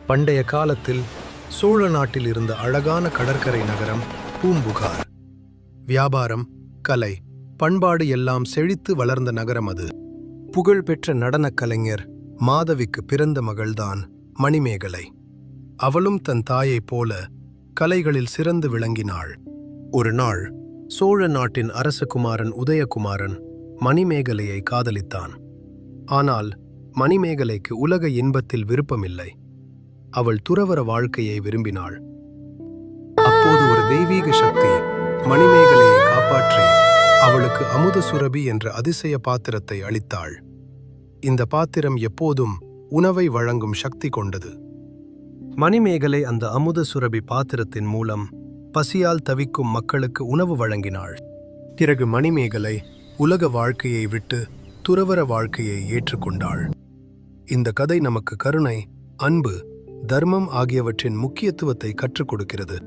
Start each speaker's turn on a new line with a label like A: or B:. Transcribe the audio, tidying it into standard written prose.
A: பண்டைய காலத்தில் சோழ நாட்டில் இருந்த அழகான கடற்கரை நகரம் பூம்புகார். வியாபாரம், கலை, பண்பாடு எல்லாம் செழித்து வளர்ந்த நகரம் அது. புகழ்பெற்ற நடனக் கலைஞர் மாதவிக்கு பிறந்த மகள்தான் மணிமேகலை. அவளும் தன் தாயைப் போல கலைகளில் சிறந்து விளங்கினாள். ஒரு நாள் சோழ நாட்டின் அரசகுமாரன் உதயகுமாரன் மணிமேகலையை காதலித்தான். ஆனால் மணிமேகலைக்கு உலக இன்பத்தில் விருப்பமில்லை. அவள் துறவற வாழ்க்கையை விரும்பினாள். அப்போது ஒரு தெய்வீக சக்தி மணிமேகலையை காப்பாற்றி அவளுக்கு அமுத சுரபி என்ற அதிசய பாத்திரத்தை அளித்தாள். இந்த பாத்திரம் எப்போதும் உணவை வழங்கும் சக்தி கொண்டது. மணிமேகலை அந்த அமுத சுரபி பாத்திரத்தின் மூலம் பசியால் தவிக்கும் மக்களுக்கு உணவு வழங்கினாள். பிறகு மணிமேகலை உலக வாழ்க்கையை விட்டு துறவற வாழ்க்கையை ஏற்றுக்கொண்டாள். இந்த கதை நமக்கு கருணை, அன்பு, தர்மம் ஆகியவற்றின் முக்கியத்துவத்தை கற்றுக் கொடுக்கிறது.